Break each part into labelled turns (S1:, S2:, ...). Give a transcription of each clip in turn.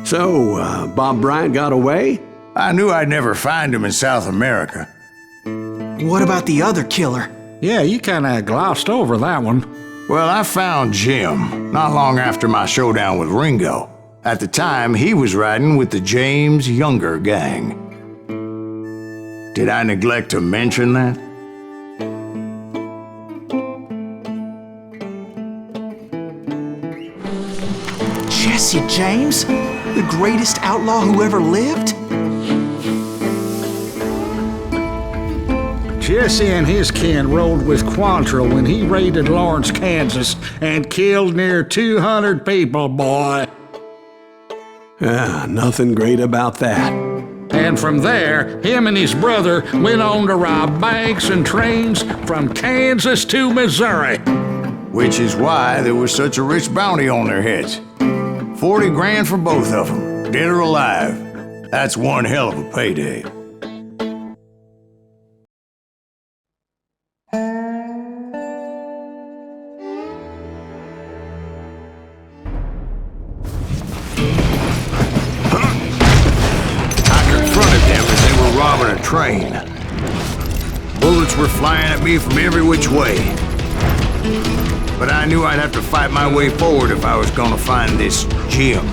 S1: So, Bob Bryant got away?
S2: I knew I'd never find him in South America.
S3: What about the other killer?
S4: Yeah, you kinda glossed over that one.
S2: Well, I found Jim not long after my showdown with Ringo. At the time, he was riding with the James Younger gang. Did I neglect to mention that?
S3: Jesse James? The greatest outlaw who ever lived?
S4: Jesse and his kin rode with Quantrill when he raided Lawrence, Kansas, and killed near 200 people, boy.
S1: Yeah, nothing great about that.
S4: And from there, him and his brother went on to rob banks and trains from Kansas to Missouri.
S2: Which is why there was such a rich bounty on their heads. 40 grand for both of them, dead or alive. That's one hell of a payday. Robbing a train. Bullets were flying at me from every which way. But I knew I'd have to fight my way forward if I was gonna find this Jim.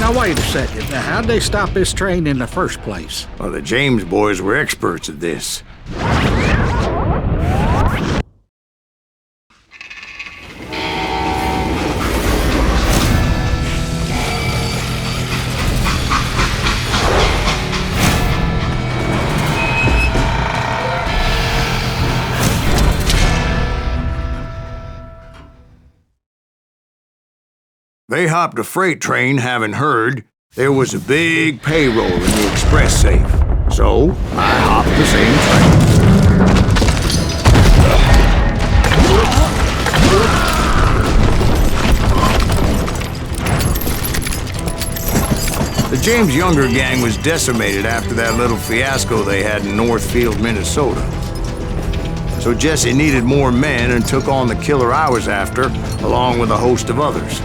S4: Now wait a second. Now, how'd they stop this train in the first place?
S2: Well, the James boys were experts at this. They hopped a freight train, having heard there was a big payroll in the express safe. So, I hopped the same train. The James Younger gang was decimated after that little fiasco they had in Northfield, Minnesota. So Jesse needed more men and took on the killer I was after, along with a host of others.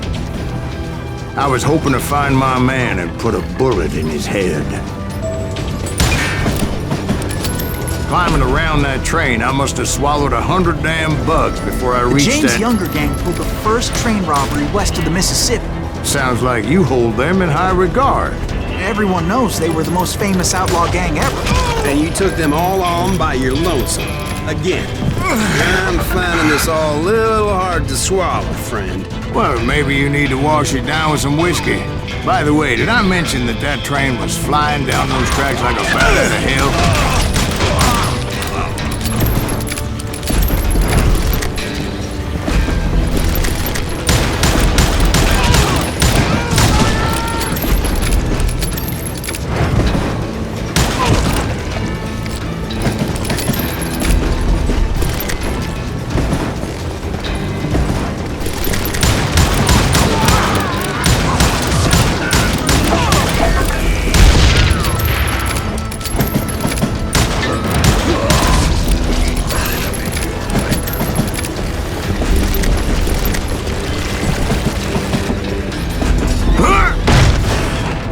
S2: I was hoping to find my man and put a bullet in his head. Climbing around that train, I must have swallowed 100 damn bugs before I reached that...
S3: The James Younger gang pulled the first train robbery west of the Mississippi.
S2: Sounds like you hold them in high regard.
S3: Everyone knows they were the most famous outlaw gang ever.
S1: And you took them all on by your lonesome. Again. I'm finding this all a little hard to swallow, friend.
S2: Well, maybe you need to wash it down with some whiskey. By the way, did I mention that that train was flying down those tracks like a bat out of hell?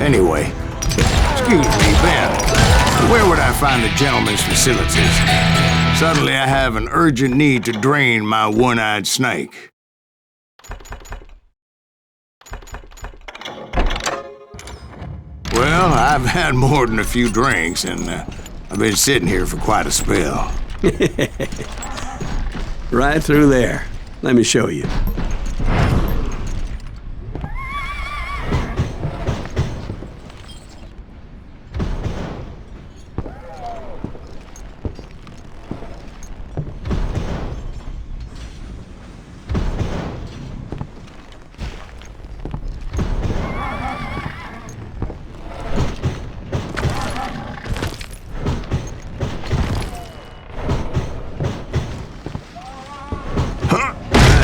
S2: Anyway, excuse me, Ben. Where would I find the gentleman's facilities? Suddenly I have an urgent need to drain my one-eyed snake. Well, I've had more than a few drinks, and I've been sitting here for quite a spell.
S1: Right through there. Let me show you.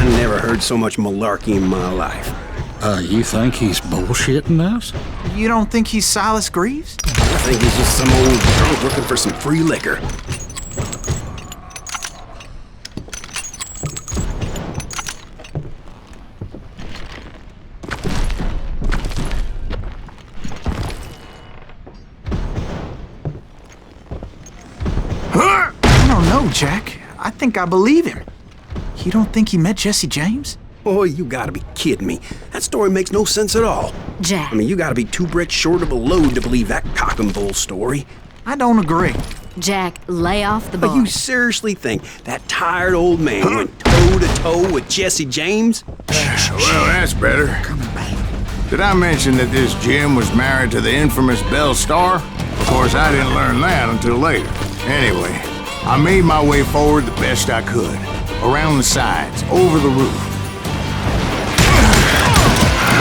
S1: Never heard so much malarkey in my life.
S4: You think he's bullshitting us?
S3: You don't think he's Silas Greaves?
S1: I think he's just some old drunk looking for some free liquor.
S3: I don't know, Jack. I think I believe him. You don't think he met Jesse James?
S1: Boy, you gotta be kidding me. That story makes no sense at all.
S5: Jack.
S1: I mean, you gotta be 2 bricks short of a load to believe that cock and bull story.
S3: I don't agree.
S5: Jack, lay off the
S1: But
S5: bar.
S1: you seriously think that tired old man went toe-to-toe with Jesse James?
S2: Well, that's better. Did I mention that this Jim was married to the infamous Belle Starr? Of course, I didn't learn that until later. Anyway, I made my way forward the best I could. Around the sides, over the roof.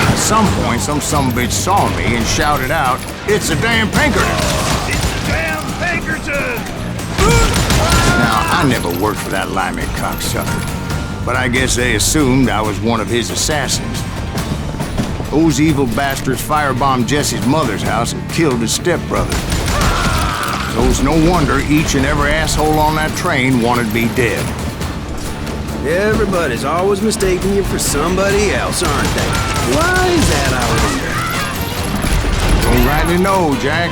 S2: At some point, some sumbitch saw me and shouted out, "It's a damn Pinkerton!"
S6: It's a damn Pinkerton!
S2: Now, I never worked for that limey cocksucker, but I guess they assumed I was one of his assassins. Those evil bastards firebombed Jesse's mother's house and killed his stepbrother. So it's no wonder each and every asshole on that train wanted me dead.
S1: Everybody's always mistaking you for somebody else, aren't they? Why is that, I wonder?
S2: Don't rightly know, Jack.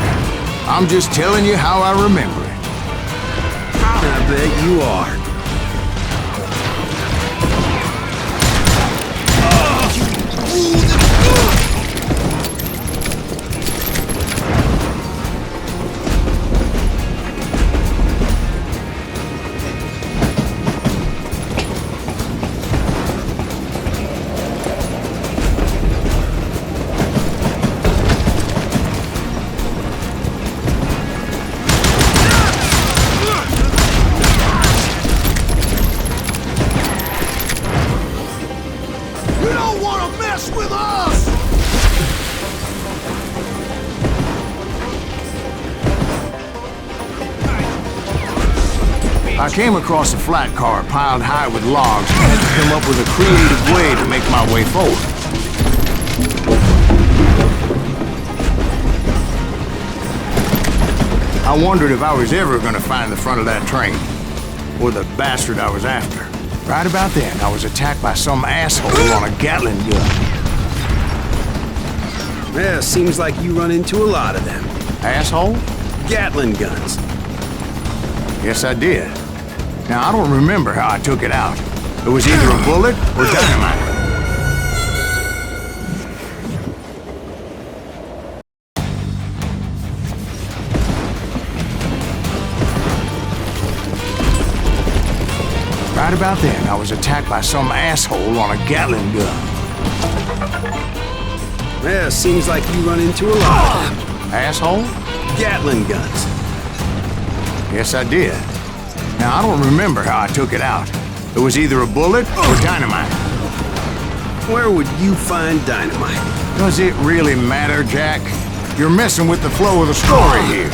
S2: I'm just telling you how I remember it.
S1: I bet you are.
S2: I came across a flat car piled high with logs and had to come up with a creative way to make my way forward. I wondered if I was ever going to find the front of that train, or the bastard I was after. Right about then, I was attacked by some asshole on a Gatling gun.
S1: Yeah, seems like you run into a lot of them.
S2: Asshole?
S1: Gatling guns.
S2: Yes, I did. Now, I don't remember how I took it out. It was either a bullet or dynamite. Right about then, I was attacked by some asshole on a Gatling gun.
S1: Yeah, seems like you run into a lot of them.
S2: Asshole?
S1: Gatling guns.
S2: Yes, I did. Now, I don't remember how I took it out. It was either a bullet or dynamite.
S1: Where would you find dynamite?
S2: Does it really matter, Jack? You're messing with the flow of the story here.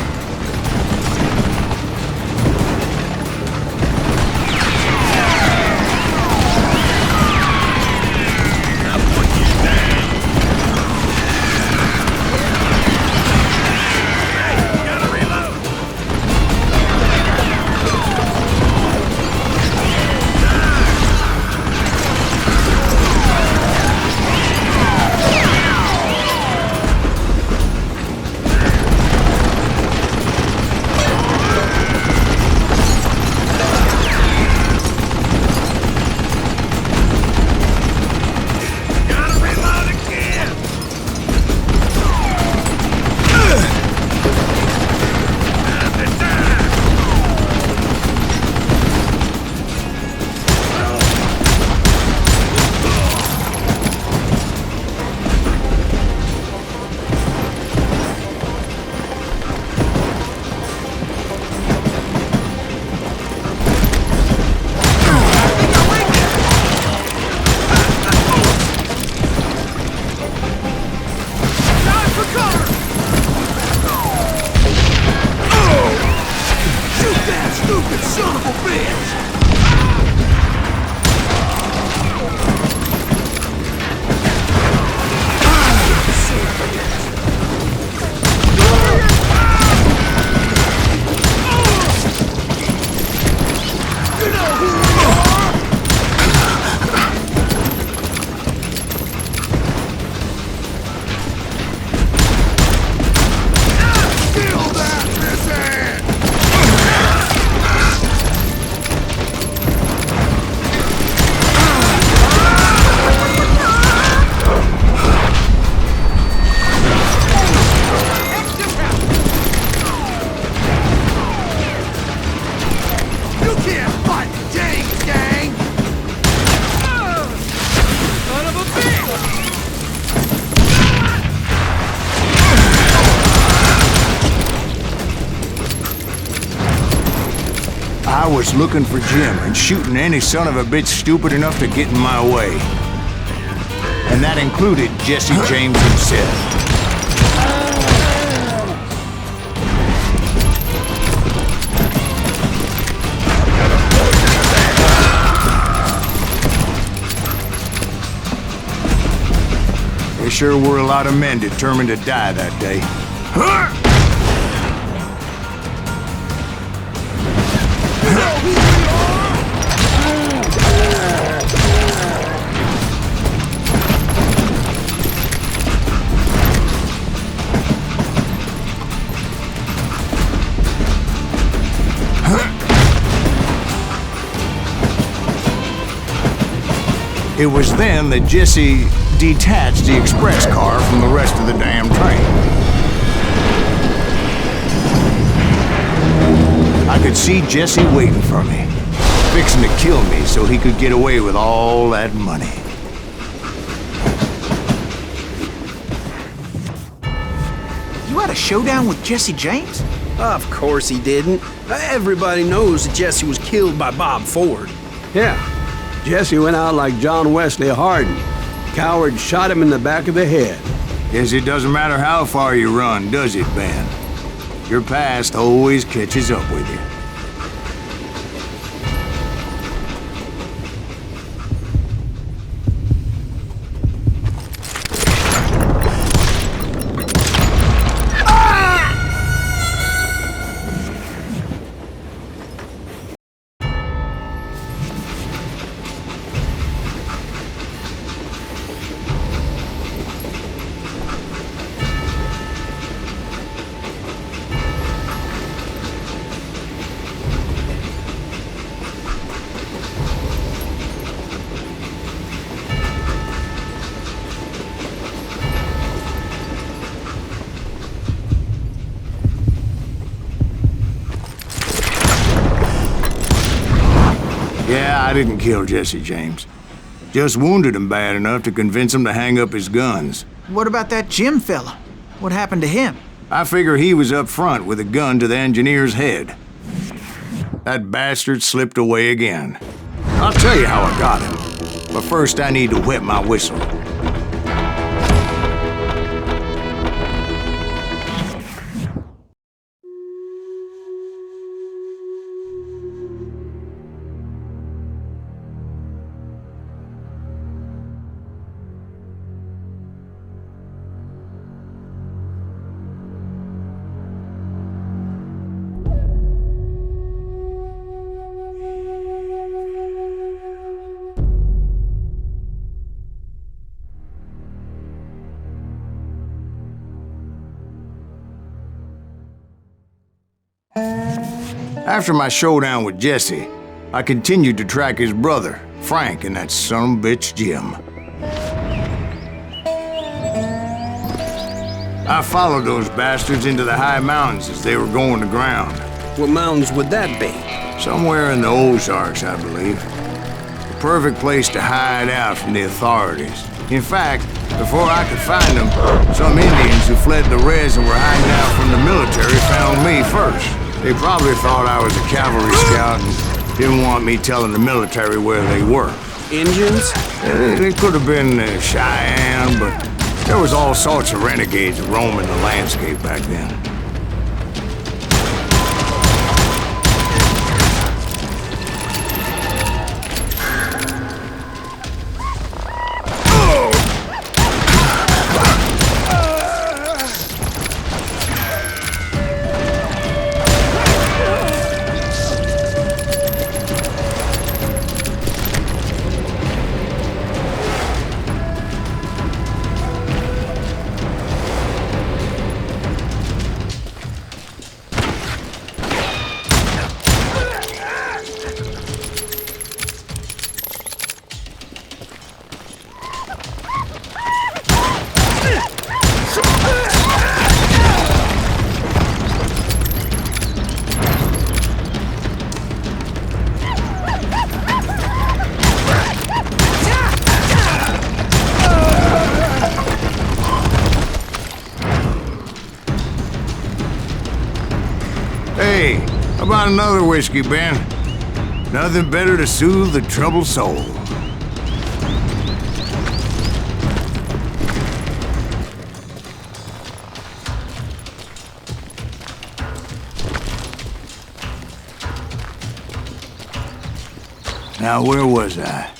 S2: I was looking for Jim and shooting any son of a bitch stupid enough to get in my way. And that included Jesse James himself. There sure were a lot of men determined to die that day. It was then that Jesse detached the express car from the rest of the damn train. I could see Jesse waiting for me, fixing to kill me so he could get away with all that money.
S3: You had a showdown with Jesse James?
S1: Of course he didn't. Everybody knows that Jesse was killed by Bob Ford.
S7: Yeah. Jesse went out like John Wesley Hardin. Coward shot him in the back of the head.
S2: Guess it doesn't matter how far you run, does it, Ben? Your past always catches up with you. Yeah, I didn't kill Jesse James. Just wounded him bad enough to convince him to hang up his guns.
S3: What about that Jim fella? What happened to him?
S2: I figure he was up front with a gun to the engineer's head. That bastard slipped away again. I'll tell you how I got him. But first I need to wet my whistle. After my showdown with Jesse, I continued to track his brother, Frank, and that son of a bitch, Jim. I followed those bastards into the high mountains as they were going to ground.
S1: What mountains would that be?
S2: Somewhere in the Ozarks, I believe. The perfect place to hide out from the authorities. In fact, before I could find them, some Indians who fled the res and were hiding out from the military found me first. They probably thought I was a cavalry scout and didn't want me telling the military where they were.
S1: Indians?
S2: It could have been Cheyenne, but there was all sorts of renegades roaming the landscape back then. Hey, how about another whiskey, Ben? Nothing better to soothe the troubled soul. Now, where was I?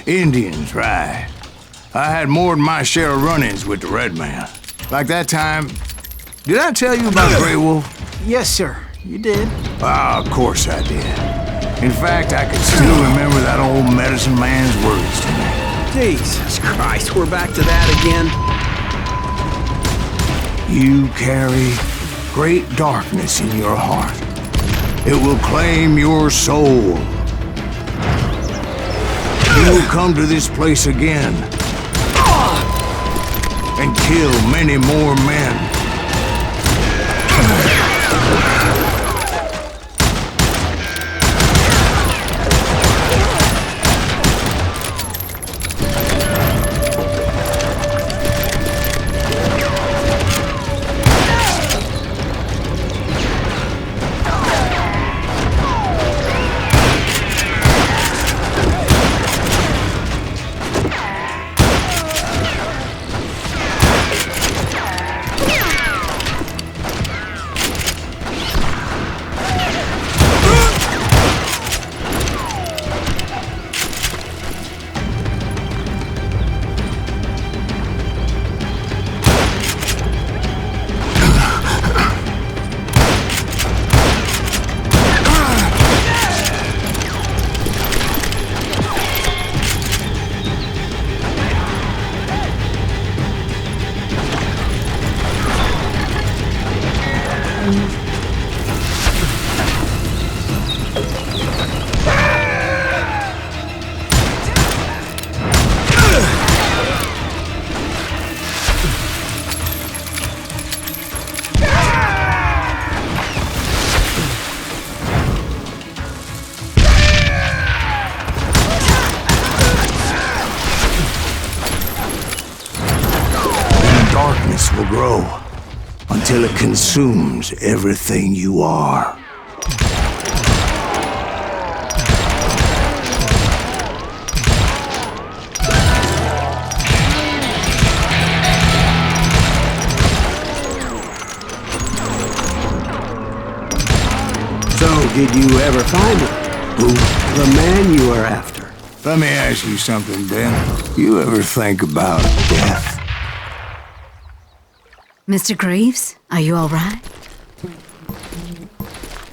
S2: Indians, right. I had more than my share of run-ins with the red man. Like that time... Did I tell you about Grey Wolf?
S3: Yes, sir. You did.
S2: Ah, of course I did. In fact, I can still remember that old medicine man's words to me.
S7: Jesus Christ, we're back to that again.
S2: You carry great darkness in your heart. It will claim your soul. You will come to this place again and kill many more men. Will grow until it consumes everything you are.
S7: So, did you ever find it? Who? The man you were after.
S2: Let me ask you something, Ben. You ever think about death?
S5: Mr. Greaves, are you all right?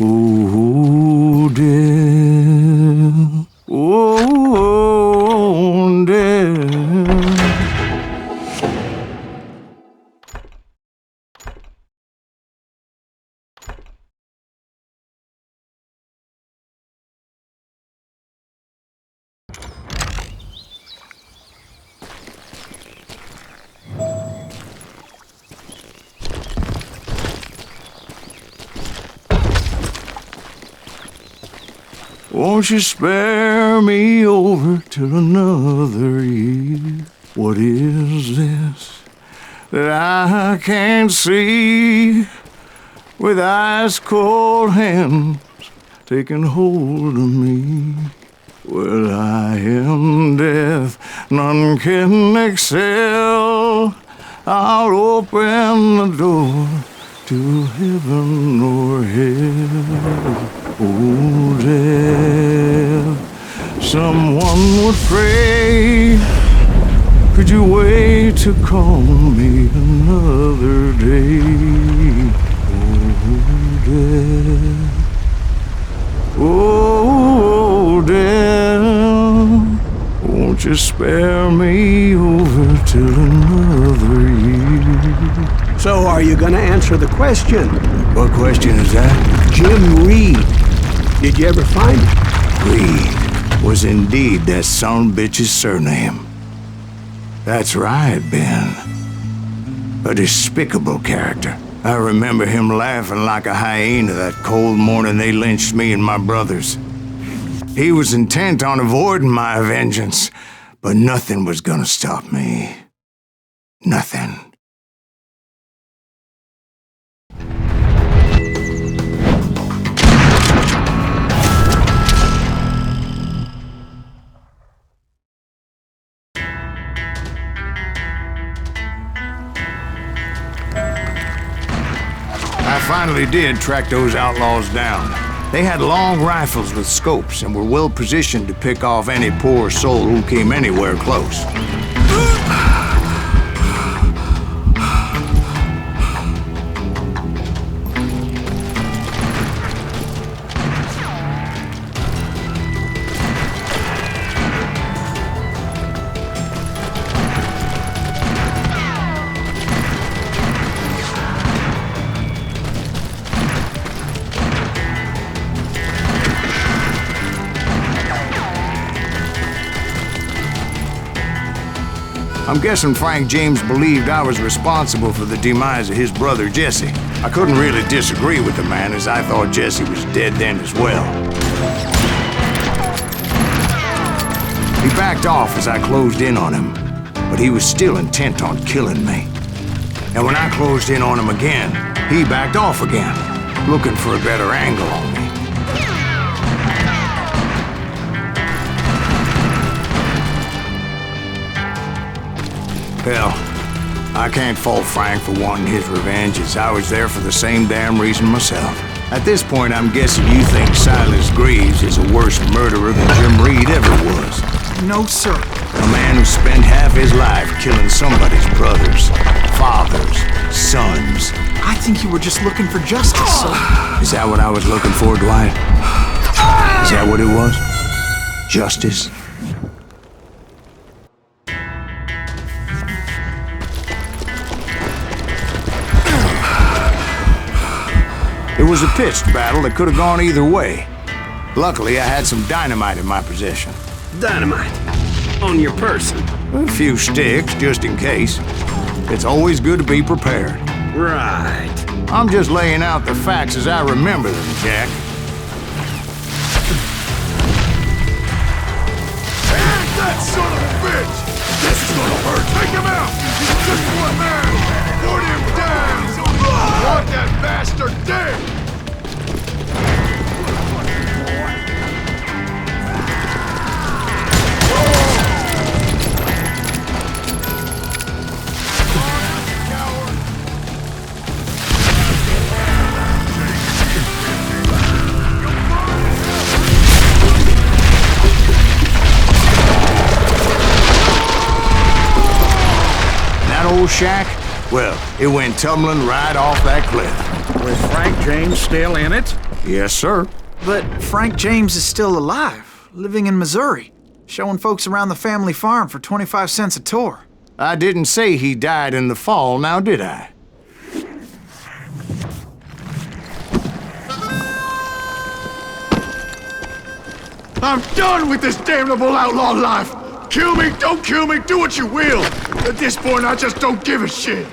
S2: Ooh, death. Ooh, death. Won't you spare me over till another year? What is this that I can't see? With ice cold hands taking hold of me. Well, I am death, none can excel. I'll open the door to heaven or hell. Oh, death, someone would pray. Could you wait to call me another day? Oh, death, won't you spare me over till another year?
S7: So, are you gonna answer the question?
S2: What question is that?
S7: Jim Reed. Did you ever find him?
S2: Reed was indeed that son-bitch's surname. That's right, Ben. A despicable character. I remember him laughing like a hyena that cold morning they lynched me and my brothers. He was intent on avoiding my vengeance, but nothing was gonna stop me. Nothing. finally did track those outlaws down. They had long rifles with scopes and were well positioned to pick off any poor soul who came anywhere close. I'm guessing Frank James believed I was responsible for the demise of his brother Jesse. I couldn't really disagree with the man, as I thought Jesse was dead then as well. He backed off as I closed in on him, but he was still intent on killing me. And when I closed in on him again, he backed off again, looking for a better angle on me. Hell, I can't fault Frank for wanting his revenge, as I was there for the same damn reason myself. At this point, I'm guessing you think Silas Greaves is a worse murderer than Jim Reed ever was.
S3: No, sir.
S2: A man who spent half his life killing somebody's brothers, fathers, sons.
S3: I think you were just looking for justice, sir.
S2: Is that what I was looking for, Dwight? Is that what it was? Justice? It was a pitched battle that could have gone either way. Luckily, I had some dynamite in my possession.
S1: Dynamite. On your person.
S2: A few sticks, just in case. It's always good to be prepared.
S1: Right.
S2: I'm just laying out the facts as I remember them, Jack.
S6: That son of a bitch! This is gonna hurt! Take him out! He's just one man! Put him down! Want that bastard dead!
S2: Old shack? Well, it went tumbling right off that cliff.
S4: Was Frank James still in it?
S2: Yes, sir.
S3: But Frank James is still alive, living in Missouri, showing folks around the family farm for 25 cents a tour.
S2: I didn't say he died in the fall, now did I?
S6: I'm done with this damnable outlaw life! Kill me, don't kill me, do what you will! At this point, I just don't give a shit!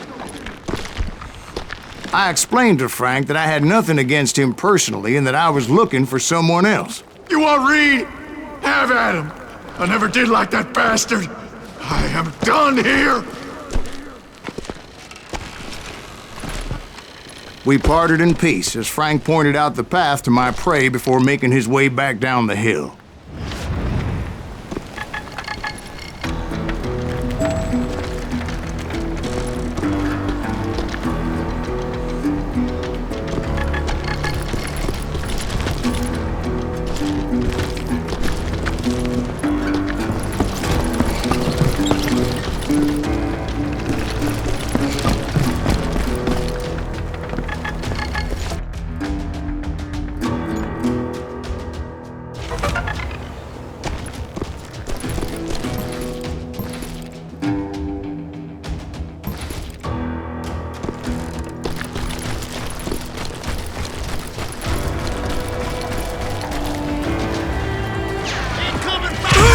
S2: I explained to Frank that I had nothing against him personally and that I was looking for someone else.
S6: You want Reed? Have at him! I never did like that bastard! I am done here!
S2: We parted in peace as Frank pointed out the path to my prey before making his way back down the hill.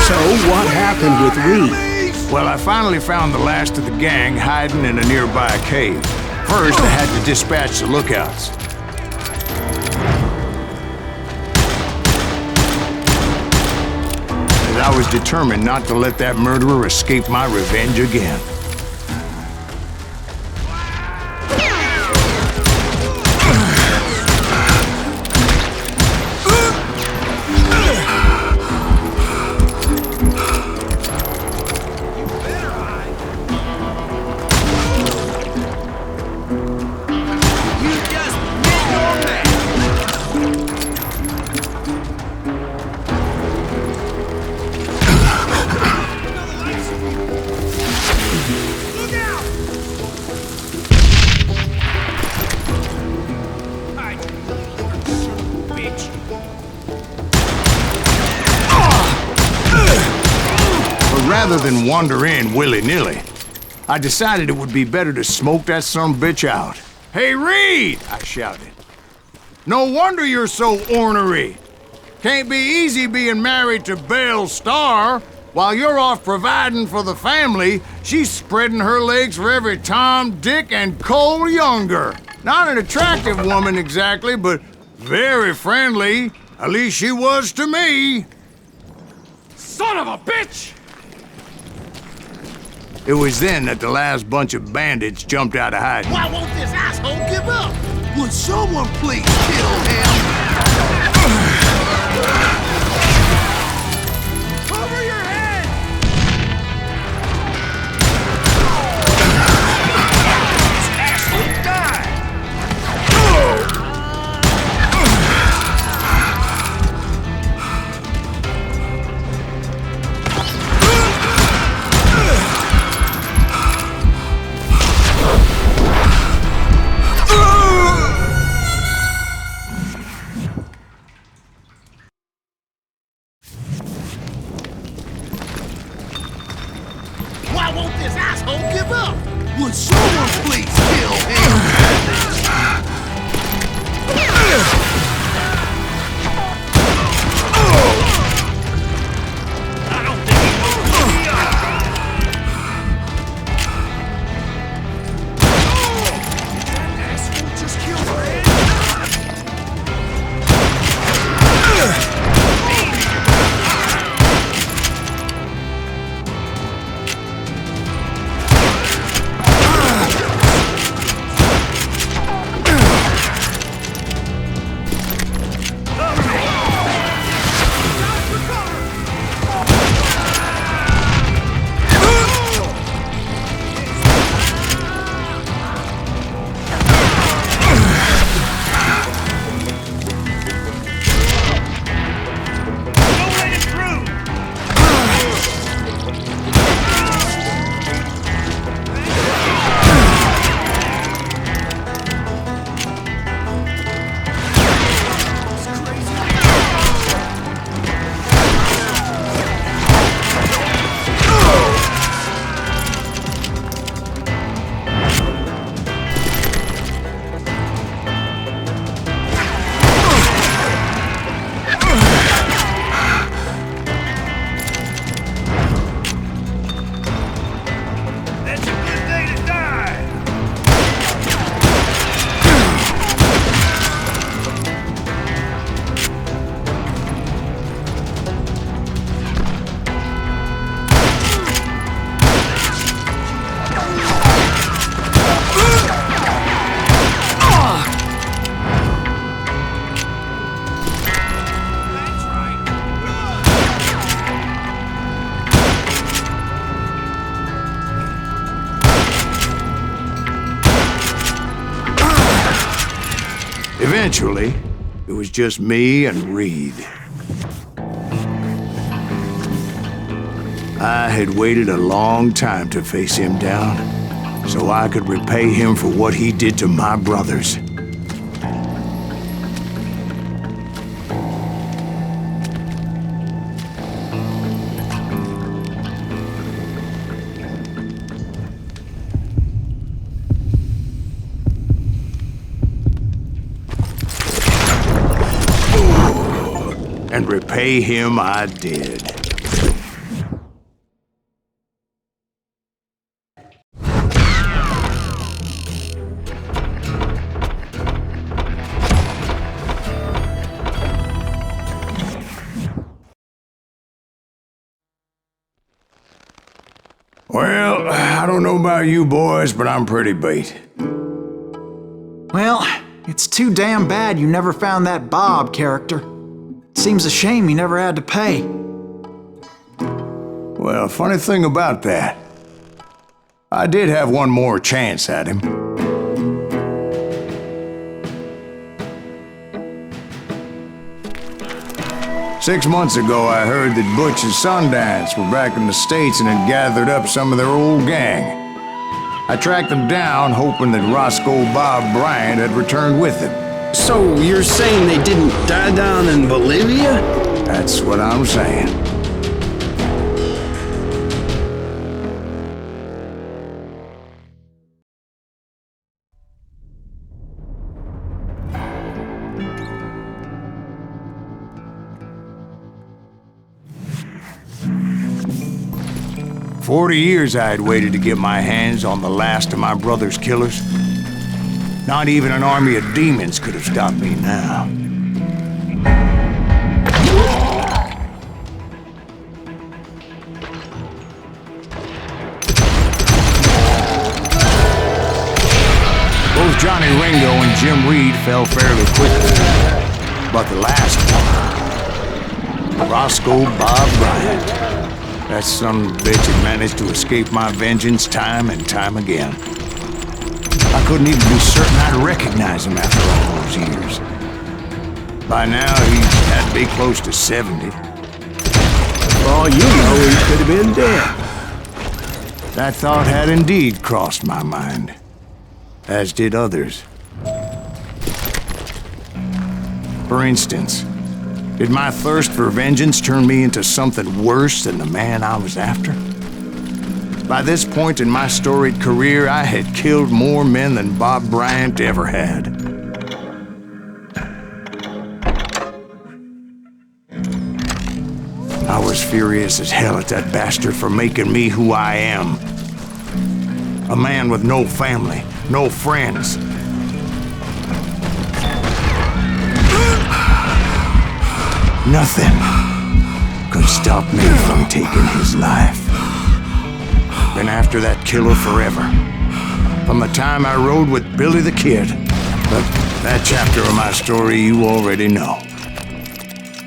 S7: So what happened with Reed?
S2: Well, I finally found the last of the gang hiding in a nearby cave. First, I had to dispatch the lookouts. As I was determined not to let that murderer escape my revenge again. rather than wander in willy-nilly, I decided it would be better to smoke that sumbitch out. "Hey, Reed!" I shouted. "No wonder you're so ornery. Can't be easy being married to Belle Starr. While you're off providing for the family, she's spreading her legs for every Tom, Dick, and Cole Younger. Not an attractive woman exactly, but very friendly. At least she was to me."
S6: Son of a bitch!
S2: It was then that the last bunch of bandits jumped out of hiding.
S6: Why won't this asshole give up? Would someone please kill him? Cover your head! This asshole died! Why won't this asshole give up? Would someone please kill him? I don't think he knows who we are. That asshole just killed Red.
S2: Eventually, it was just me and Reed. I had waited a long time to face him down, so I could repay him for what he did to my brothers. And repay him I did. Well, I don't know about you boys, but I'm pretty beat.
S3: Well, it's too damn bad you never found that Bob character. Seems a shame you never had to pay.
S2: Well, funny thing about that, I did have one more chance at him. Six months ago, I heard that Butch and Sundance were back in the States and had gathered up some of their old gang. I tracked them down, hoping that Roscoe Bob Bryant had returned with them.
S7: So you're saying they didn't die down in Bolivia?
S2: That's what I'm saying. 40 years I had waited to get my hands on the last of my brother's killers. Not even an army of demons could have stopped me now. Both Johnny Ringo and Jim Reed fell fairly quickly. But the last one, Roscoe Bob Bryant, that son of a bitch had managed to escape my vengeance time and time again. I couldn't even be certain I'd recognize him after all those years. By now, he had to be close to 70.
S7: For all you know, he could have been dead.
S2: That thought had indeed crossed my mind, as did others. For instance, did my thirst for vengeance turn me into something worse than the man I was after? By this point in my storied career, I had killed more men than Bob Bryant ever had. I was furious as hell at that bastard for making me who I am. A man with no family, no friends. Nothing could stop me from taking his life. Been after that killer forever. From the time I rode with Billy the Kid. But that chapter of my story you already know.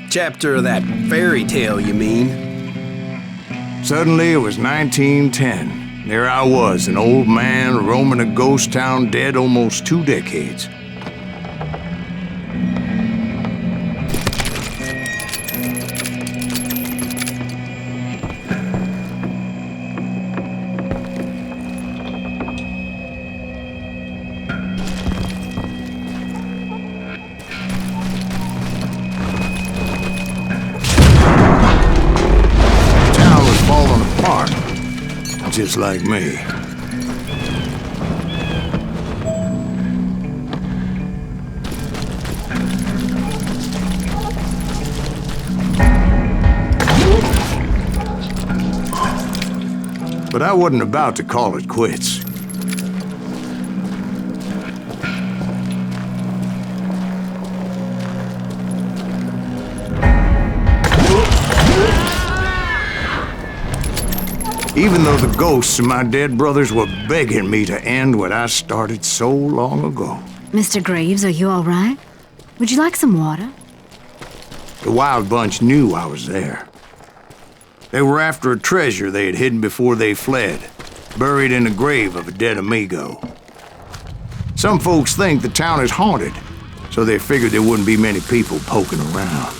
S1: Chapter of that fairy tale, you mean?
S2: Suddenly it was 1910. There I was, an old man roaming a ghost town dead almost 2 decades. Just like me. But I wasn't about to call it quits. Even though the ghosts of my dead brothers were begging me to end what I started so long ago.
S5: Mr. Graves, are you all right? Would you like some water?
S2: The Wild Bunch knew I was there. They were after a treasure they had hidden before they fled, buried in the grave of a dead amigo. Some folks think the town is haunted, so they figured there wouldn't be many people poking around.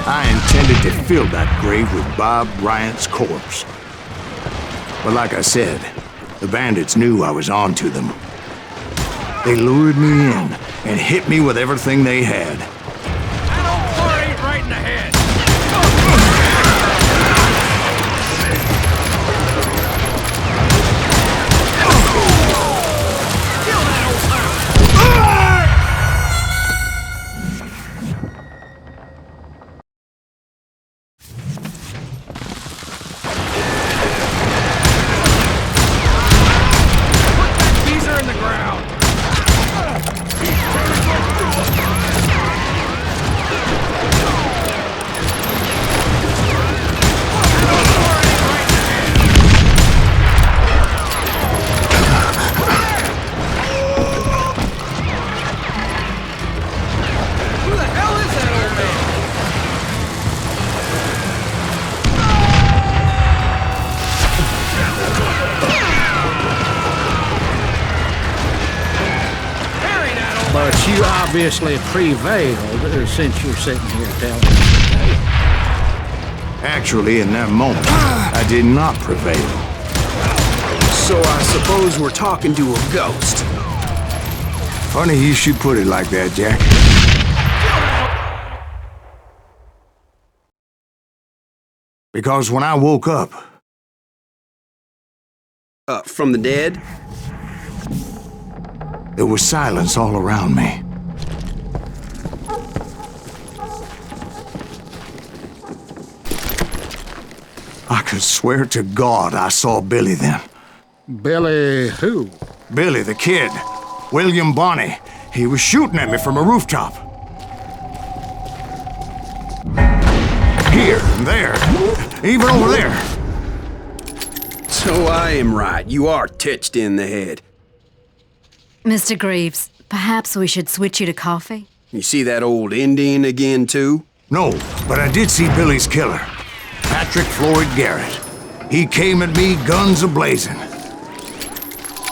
S2: I intended to fill that grave with Bob Bryant's corpse. But like I said, the bandits knew I was on to them. They lured me in and hit me with everything they had.
S6: That old car ain't right in the head. Kill that old
S4: But you obviously prevailed since you're sitting here telling me.
S2: Actually, in that moment, I did not prevail.
S1: So I suppose we're talking to a ghost.
S2: Funny you should put it like that, Jack. Because when I woke up...
S1: From the dead?
S2: There was silence all around me. I could swear to God I saw Billy then.
S4: Billy who?
S2: Billy, the kid. William Bonney. He was shooting at me from a rooftop. Here and there. Even over there.
S1: So I am right. You are touched in the head.
S5: Mr. Greaves, perhaps we should switch you to coffee?
S1: You see that old Indian again, too?
S2: No, but I did see Billy's killer. Patrick Floyd Garrett. He came at me guns a-blazing.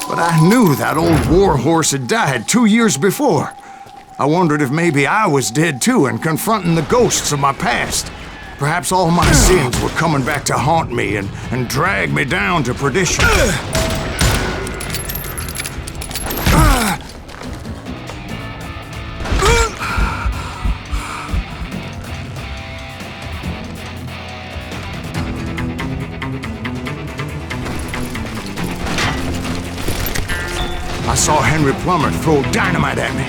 S2: But I knew that old war horse had died 2 years before. I wondered if maybe I was dead too and confronting the ghosts of my past. Perhaps all my sins were coming back to haunt me and drag me down to perdition. I saw Henry Plummer throw dynamite at me.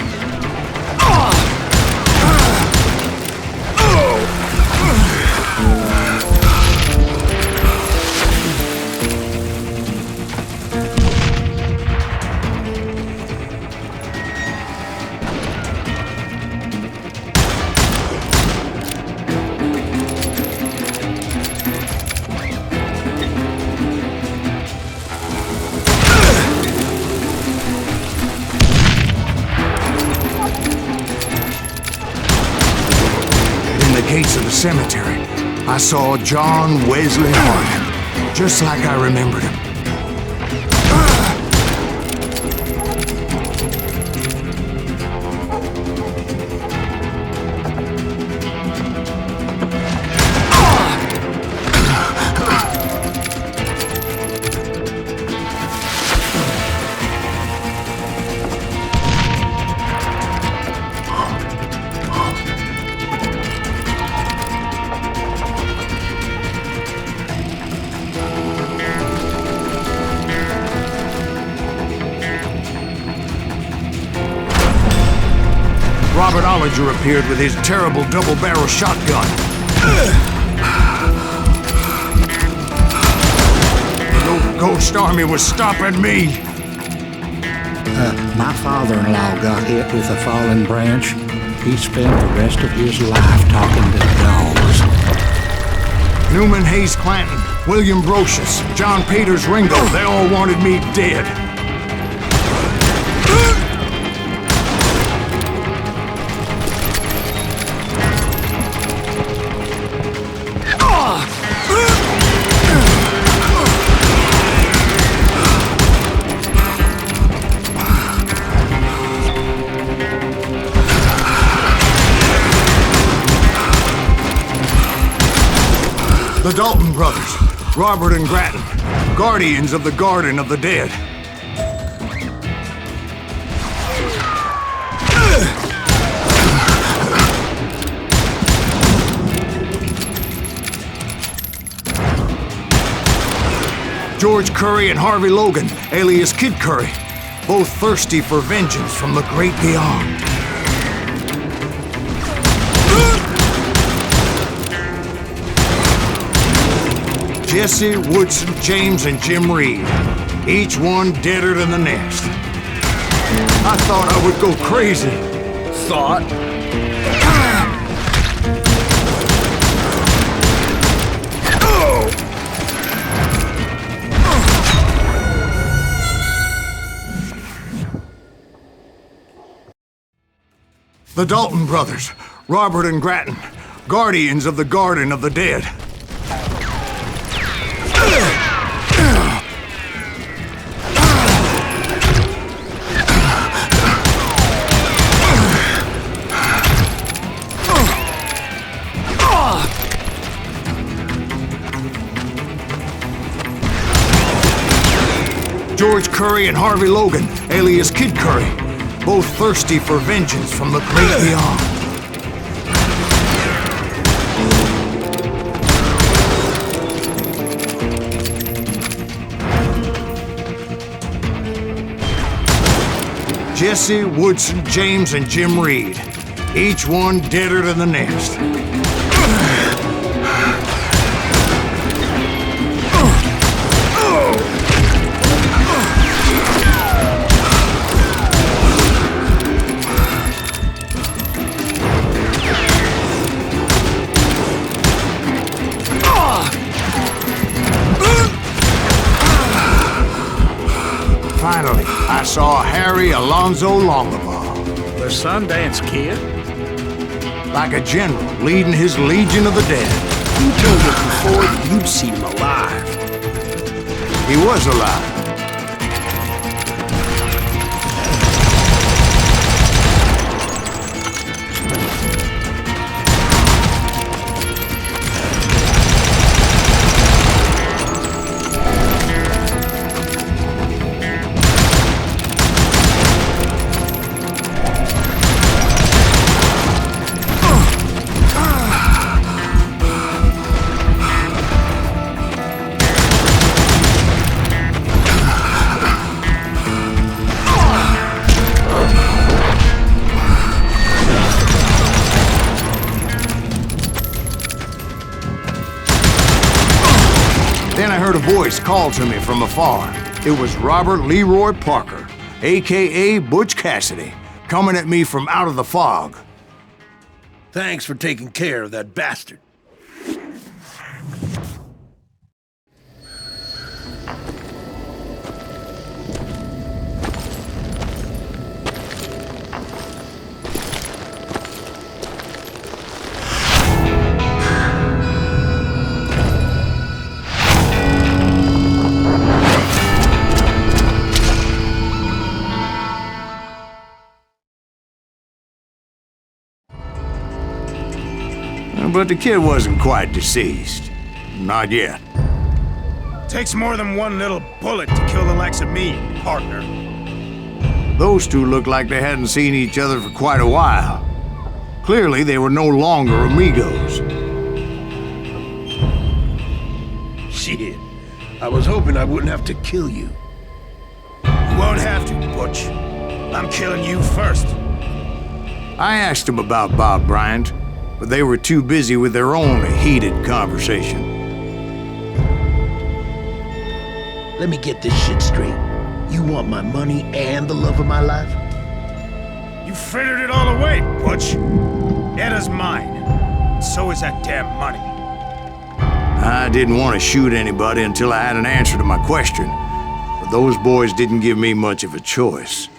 S2: Gates of the cemetery, I saw John Wesley Hart, just like I remembered him. Robert Ollinger appeared with his terrible double-barrel shotgun. The Ghost Army was stopping me.
S4: My father-in-law got hit with a fallen branch. He spent the rest of his life talking to dogs.
S2: Newman Hayes Clanton, William Brocious, John Peters Ringo, they all wanted me dead. The Dalton brothers, Robert and Grattan, guardians of the Garden of the Dead. George Curry and Harvey Logan, alias Kid Curry, both thirsty for vengeance from the great beyond. Jesse, Woodson, James, and Jim Reed. Each one deader than the next. I thought I would go crazy.
S1: Thought?
S2: The Dalton brothers, Robert and Grattan, guardians of the Garden of the Dead. George Curry and Harvey Logan, alias Kid Curry, both thirsty for vengeance from the great beyond. Jesse, Woodson, James, and Jim Reed, each one deader than the next. saw Harry Alonzo Longabaugh.
S4: The Sundance Kid?
S2: Like a general leading his legion of the dead.
S7: You told us before that you'd seen him alive.
S2: He was alive. Then I heard a voice call to me from afar. It was Robert Leroy Parker, a.k.a. Butch Cassidy, coming at me from out of the fog.
S6: Thanks for taking care of that bastard.
S2: But the kid wasn't quite deceased. Not yet.
S6: Takes more than one little bullet to kill the likes of me, partner.
S2: Those two looked like they hadn't seen each other for quite a while. Clearly, they were no longer amigos.
S6: Shit. I was hoping I wouldn't have to kill you. You won't have to, Butch. I'm killing you first.
S2: I asked them about Bob Bryant, but they were too busy with their own heated conversation.
S8: Let me get this shit straight. You want my money and the love of my life?
S6: You frittered it all away, Butch. Edda's mine. So is that damn money.
S2: I didn't want to shoot anybody until I had an answer to my question, but those boys didn't give me much of a choice.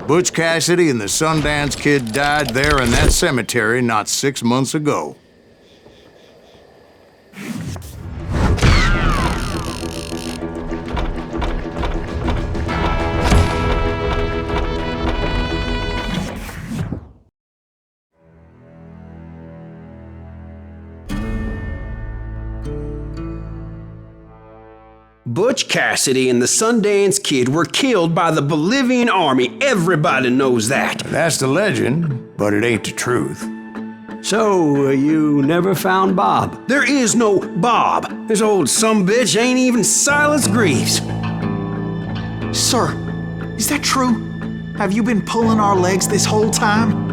S2: Butch Cassidy and the Sundance Kid died there in that cemetery not 6 months ago.
S1: Butch Cassidy and the Sundance Kid were killed by the Bolivian army. Everybody knows that.
S2: That's the legend, but it ain't the truth.
S7: So, you never found Bob?
S1: There is no Bob. This old sumbitch ain't even Silas Greaves.
S3: Sir, is that true? Have you been pulling our legs this whole time?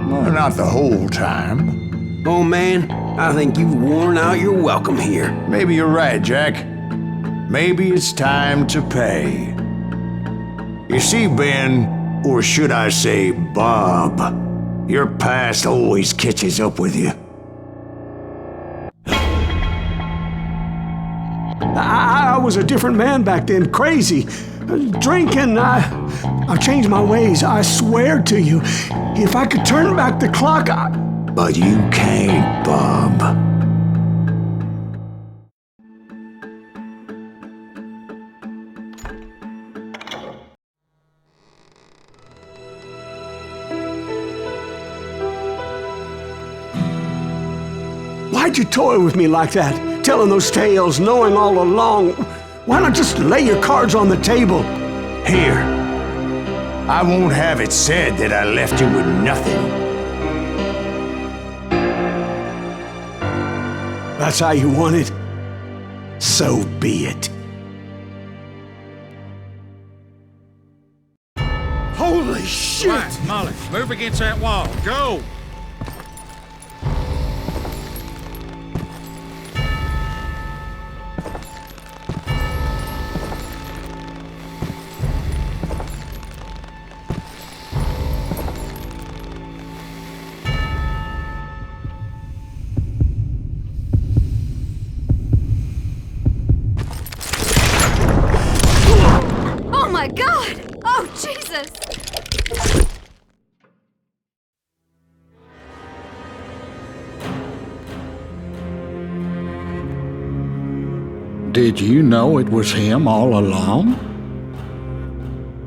S2: Well, not the whole time.
S1: Oh man, I think you've worn out your welcome here.
S2: Maybe you're right, Jack. Maybe it's time to pay. You see, Ben, or should I say Bob, your past always catches up with you.
S7: I was a different man back then, crazy. Drinking, I've changed my ways, I swear to you. If I could turn back the clock,
S2: But you can't, Bob.
S7: Why'd you toy with me like that? Telling those tales, knowing all along. Why not just lay your cards on the table?
S2: Here. I won't have it said that I left you with nothing.
S7: That's how you want it? So be it. Holy shit!
S4: Right, Molly, move against that wall. Go!
S5: Oh my God! Oh, Jesus!
S4: Did you know it was him all along?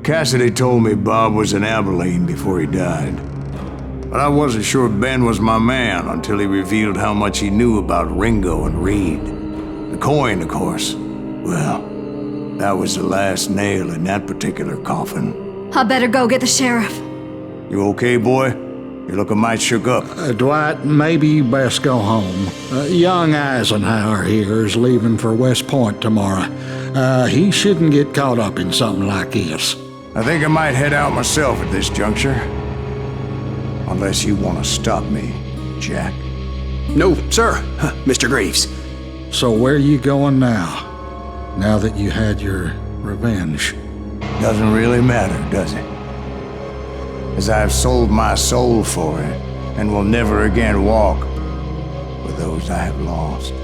S2: Cassidy told me Bob was in Abilene before he died. But I wasn't sure Ben was my man until he revealed how much he knew about Ringo and Reed. The coin, of course. Well, that was the last nail in that particular coffin.
S5: I better go get the sheriff.
S2: You okay, boy? You're looking mighty shook up.
S4: Dwight, maybe you best go home. Young Eisenhower here is leaving for West Point tomorrow. He shouldn't get caught up in something like this.
S2: I think I might head out myself at this juncture. Unless you want to stop me, Jack.
S1: No, sir, Mr. Greaves.
S4: So where you going now? Now that you had your revenge?
S2: Doesn't really matter, does it? As I've sold my soul for it, and will never again walk with those I have lost.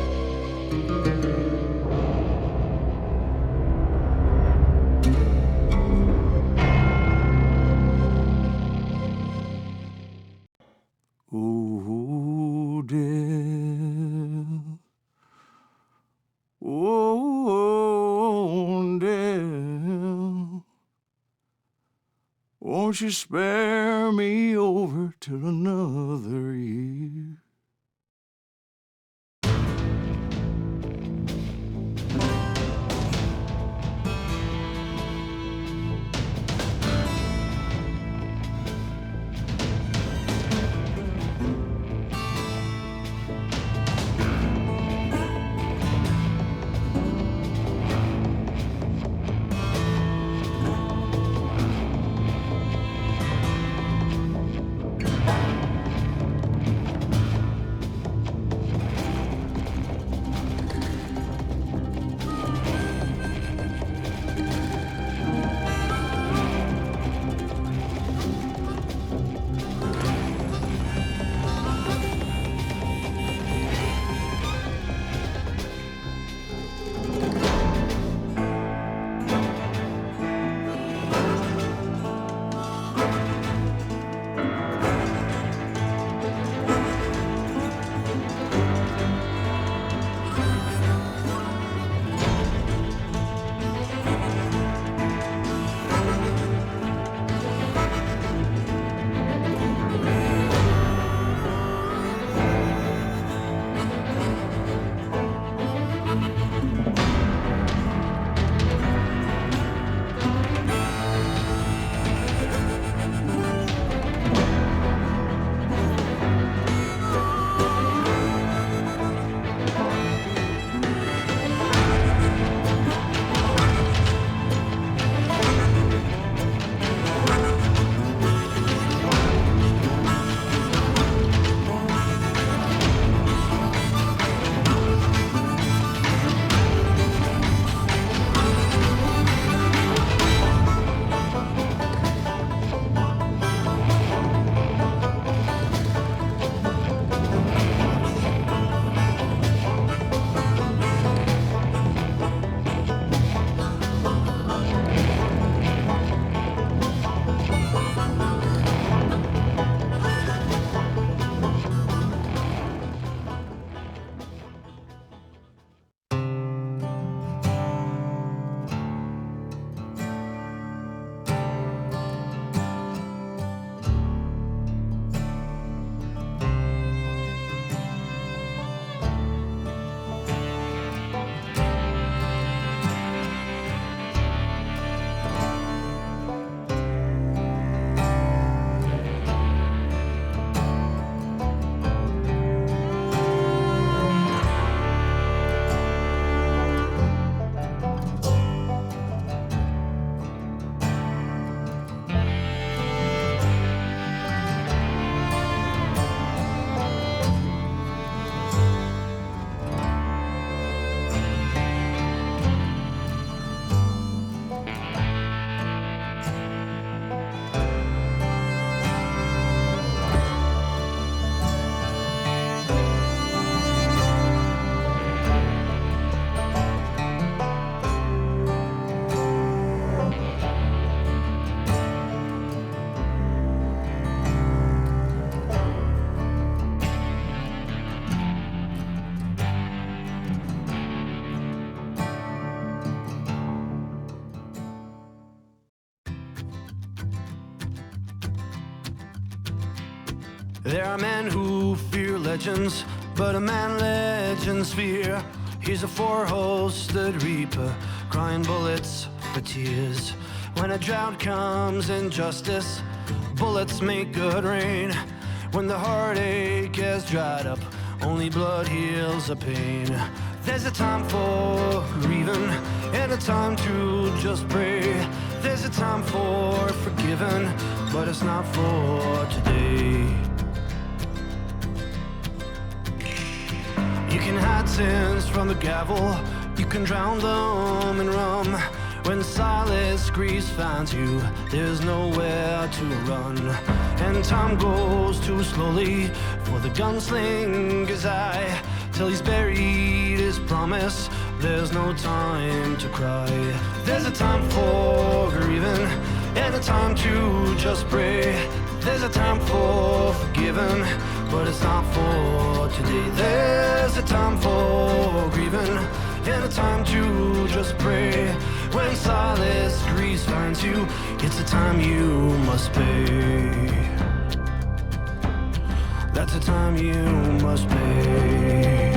S2: Ooh, dear. Oh, dear. Won't you spare me over till another year?
S9: There are men who fear legends, but a man legends fear. He's a four-hosted reaper, crying bullets for tears. When a drought comes in justice, bullets make good rain. When the heartache has dried up, only blood heals the pain. There's a time for grieving and a time to just pray. There's a time for forgiving, but it's not for today. You can hide sins from the gavel, you can drown them in rum. When silence grease finds you, there's nowhere to run. And time goes too slowly for the gunslinger's eye. Till he's buried his promise, there's no time to cry. There's a time for grieving and a time to just pray. There's a time for forgiving, but it's not for today. There's a time for grieving and a time to just pray. When silence grease finds you, it's a time you must pay. That's a time you must pay.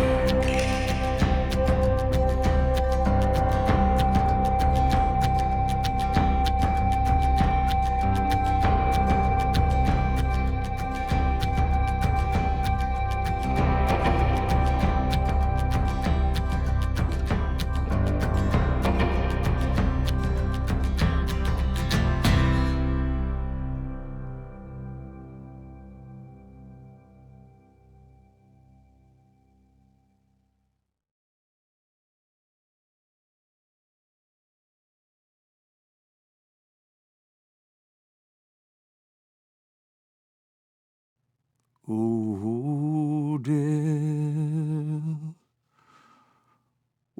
S2: Oh, dear.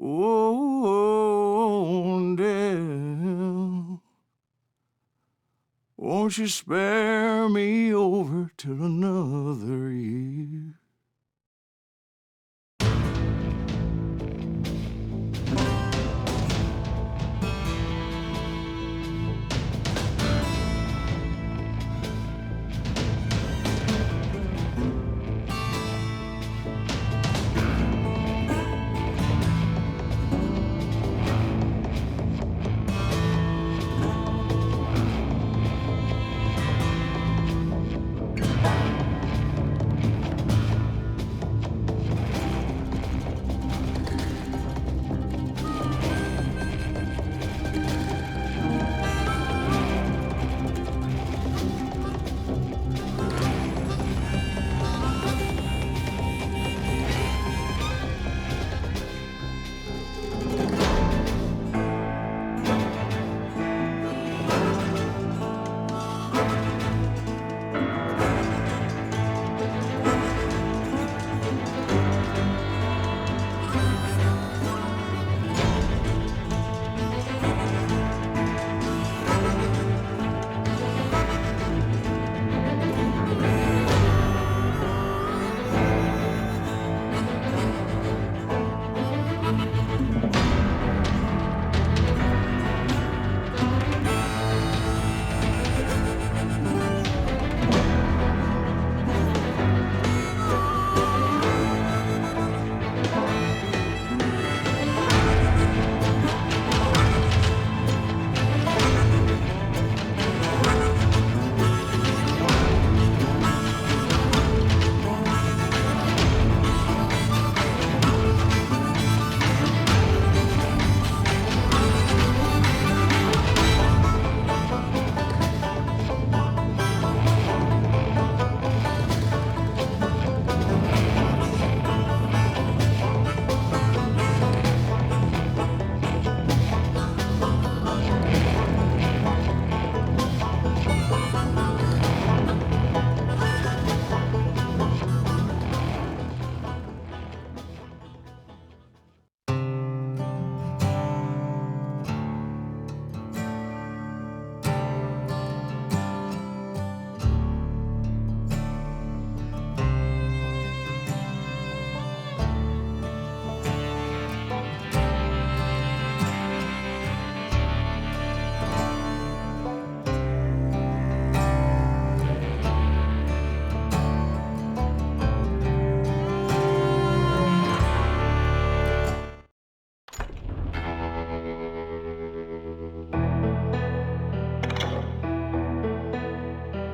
S2: Oh, dear. Won't you spare me over till another year?